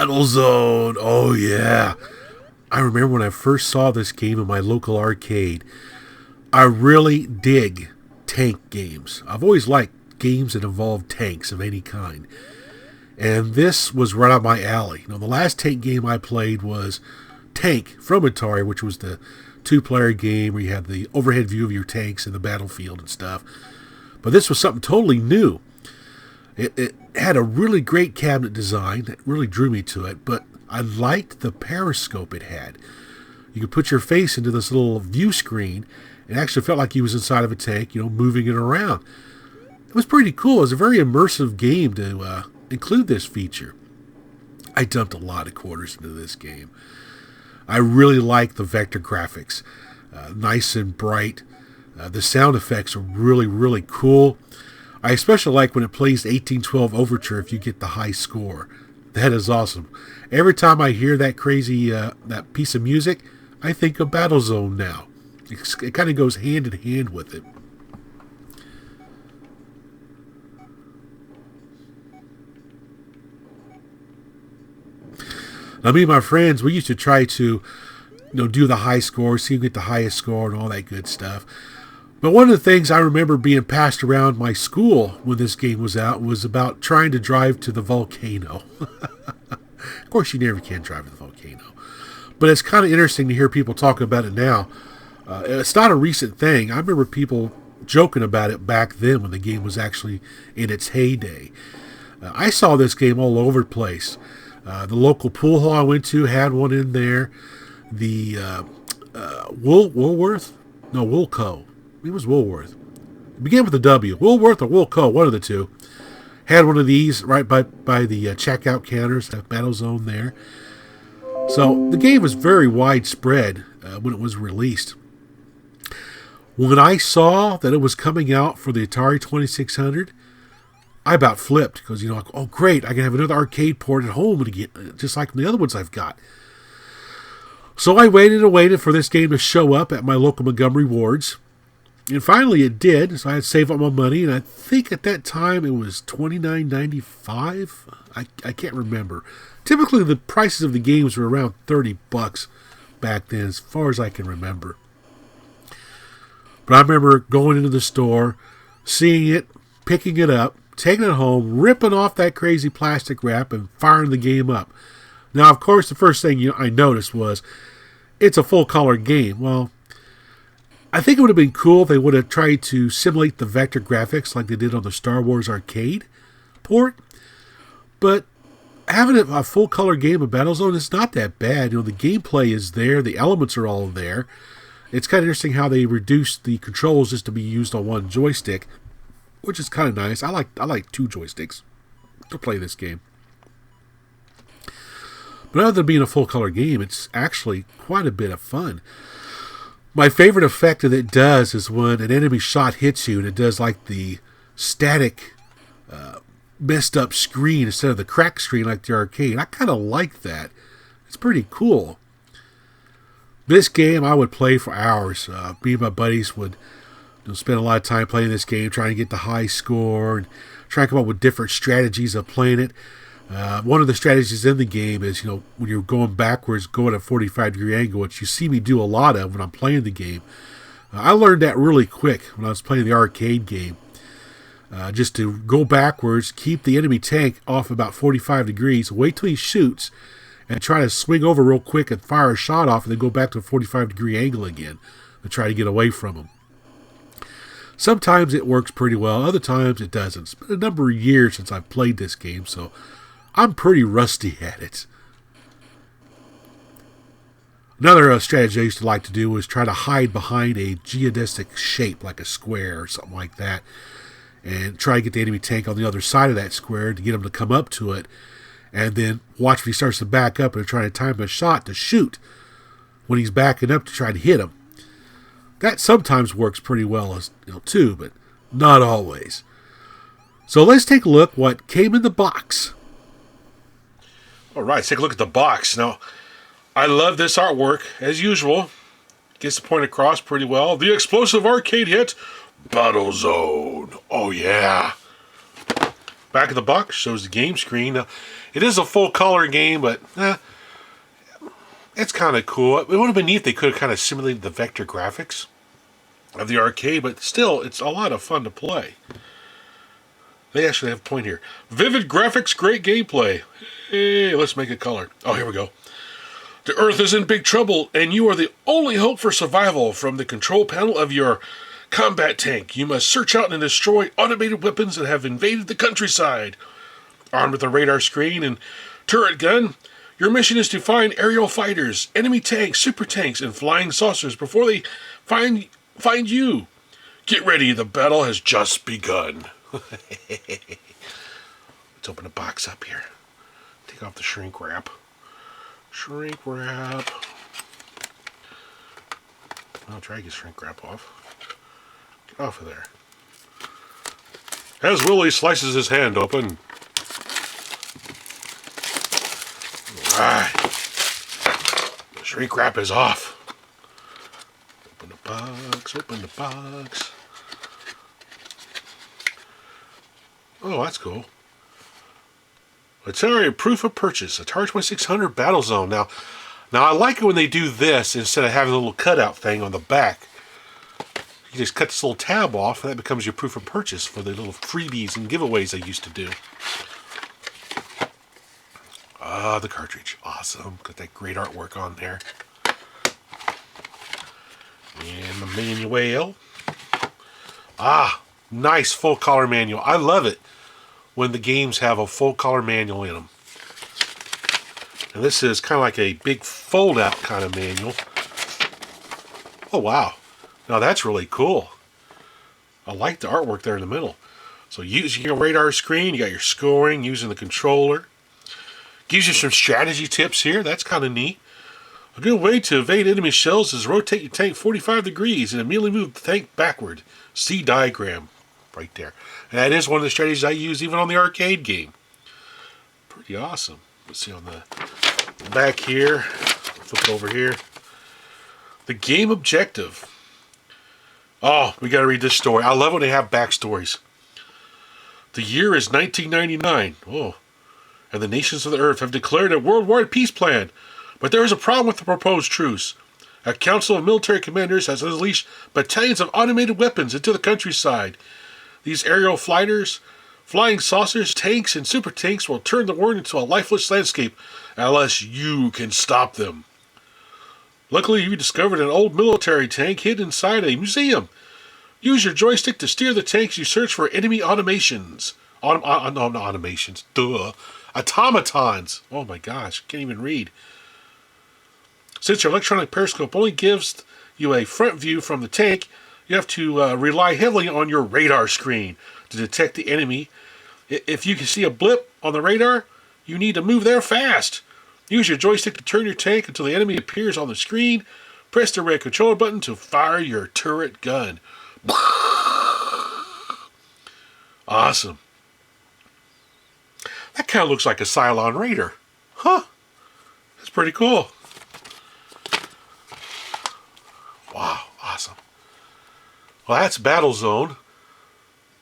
Battlezone. Oh, yeah. I remember when I first saw this game in my local arcade. I really dig tank games. I've always liked games that involve tanks of any kind. And this was right up my alley. The last tank game I played was Tank from Atari, which was the two-player game where you had the overhead view of your tanks in the battlefield and stuff. But this was something totally new. It had a really great cabinet design that really drew me to it, but I liked the periscope it had. You could put your face into this little view screen. It actually felt like you was inside of a tank, moving it around. It was pretty cool. It was a very immersive game to include this feature. I dumped a lot of quarters into this game. I really like the vector graphics. Nice and bright. The sound effects are really, really cool. I especially like when it plays the 1812 Overture if you get the high score. That is awesome. Every time I hear that crazy, that piece of music, I think of Battlezone now. It kind of goes hand in hand with it. Now, me and my friends, we used to try to, do the high score, see who get the highest score and all that good stuff. But one of the things I remember being passed around my school when this game was out was about trying to drive to the volcano. Of course, you never can drive to the volcano. But it's kind of interesting to hear people talk about it now. It's not a recent thing. I remember people joking about it back then when the game was actually in its heyday. I saw this game all over the place. The local pool hall I went to had one in there. The Woolworth? No, Woolco. It was Woolworth. It began with a W. Woolworth or Woolco, one of the two. Had one of these right by the checkout counters, that Battlezone there. So the game was very widespread when it was released. When I saw that it was coming out for the Atari 2600, I about flipped because, oh great, I can have another arcade port at home again, just like the other ones I've got. So I waited and waited for this game to show up at my local Montgomery wards. And finally it did, so I had to save up my money, and I think at that time it was $29.95. I can't remember. Typically the prices of the games were around $30 back then, as far as I can remember. But I remember going into the store, seeing it, picking it up, taking it home, ripping off that crazy plastic wrap, and firing the game up. Now, of course, the first thing I noticed was it's a full-color game. Well, I think it would have been cool if they would have tried to simulate the vector graphics like they did on the Star Wars arcade port. But having a full-color game of Battlezone is not that bad. The gameplay is there. The elements are all there. It's kind of interesting how they reduced the controls just to be used on one joystick, which is kind of nice. I like two joysticks to play this game. But other than being a full-color game, it's actually quite a bit of fun. My favorite effect that it does is when an enemy shot hits you and it does like the static, messed up screen instead of the cracked screen like the arcade. I kind of like that. It's pretty cool. This game I would play for hours. Me and my buddies would spend a lot of time playing this game, trying to get the high score and trying to come up with different strategies of playing it. One of the strategies in the game is, when you're going backwards, going at a 45-degree angle, which you see me do a lot of when I'm playing the game. I learned that really quick when I was playing the arcade game. Just to go backwards, keep the enemy tank off about 45 degrees, wait till he shoots, and try to swing over real quick and fire a shot off, and then go back to a 45-degree angle again and try to get away from him. Sometimes it works pretty well, other times it doesn't. It's been a number of years since I've played this game, so I'm pretty rusty at it. Another strategy I used to like to do was try to hide behind a geodesic shape, like a square or something like that, and try to get the enemy tank on the other side of that square to get him to come up to it, and then watch if he starts to back up and try to time a shot to shoot when he's backing up to try to hit him. That sometimes works pretty well too, but not always. So let's take a look what came in the box. All right, let's take a look at the box. Now, I love this artwork, as usual. Gets the point across pretty well. The explosive arcade hit, Battlezone. Oh, yeah. Back of the box shows the game screen. Now, It is a full-color game, but it's kind of cool. It would have been neat if they could have kind of simulated the vector graphics of the arcade, but still, it's a lot of fun to play. They actually have a point here. Vivid graphics, great gameplay. Hey, let's make it color. Oh, here we go. The Earth is in big trouble, and you are the only hope for survival. From the control panel of your combat tank, you must search out and destroy automated weapons that have invaded the countryside. Armed with a radar screen and turret gun, your mission is to find aerial fighters, enemy tanks, super tanks, and flying saucers before they find you. Get ready, the battle has just begun. Let's open the box up here. Take off the shrink wrap. Shrink wrap. I'll try to get shrink wrap off. Get off of there. As Willie slices his hand open. Alright. The shrink wrap is off. Open the box, open the box. Oh, that's cool. Atari proof of purchase. Atari 2600 Battlezone. Now I like it when they do this instead of having a little cutout thing on the back. You just cut this little tab off and that becomes your proof of purchase for the little freebies and giveaways they used to do. Ah, the cartridge. Awesome. Got that great artwork on there. And the manual. Ah, nice full color manual. I love it when the games have a full color manual in them. And this is kind of like a big fold out kind of manual. Oh wow. Now that's really cool. I like the artwork there in the middle. So using your radar screen, you got your scoring, using the controller. Gives you some strategy tips here. That's kind of neat. A good way to evade enemy shells is rotate your tank 45 degrees and immediately move the tank backward. See diagram right there. And that is one of the strategies I use even on the arcade game. Pretty awesome. Let's see on the back here. Flip over here. The game objective. Oh, we got to read this story. I love when they have backstories. The year is 1999. Oh. And the nations of the earth have declared a worldwide peace plan. But there is a problem with the proposed truce. A council of military commanders has unleashed battalions of automated weapons into the countryside. These aerial fighters, flying saucers, tanks, and super tanks will turn the world into a lifeless landscape unless you can stop them. Luckily, you discovered an old military tank hidden inside a museum. Use your joystick to steer the tanks you search for enemy automations. Automations. Duh. Automatons. Oh my gosh, can't even read. Since your electronic periscope only gives you a front view from the tank, you have to rely heavily on your radar screen to detect the enemy. If you can see a blip on the radar, you need to move there fast. Use your joystick to turn your tank until the enemy appears on the screen. Press the red controller button to fire your turret gun. Awesome. That kind of looks like a Cylon Raider. Huh. That's pretty cool. Wow, awesome. Well, that's Battlezone.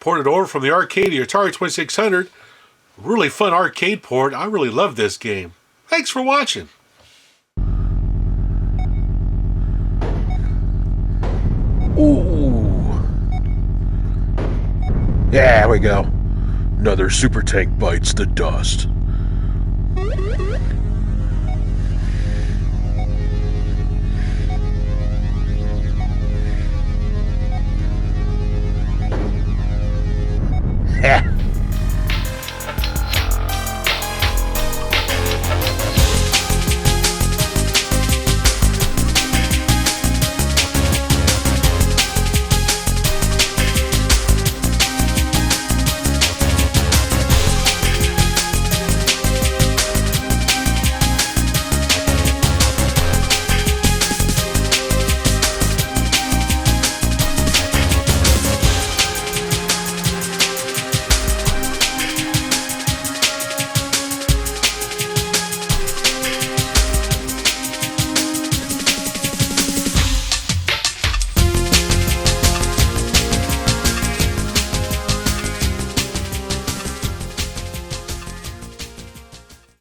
Ported over from the arcade to Atari 2600. Really fun arcade port. I really love this game. Thanks for watching. Ooh. Yeah, there we go. Another super tank bites the dust.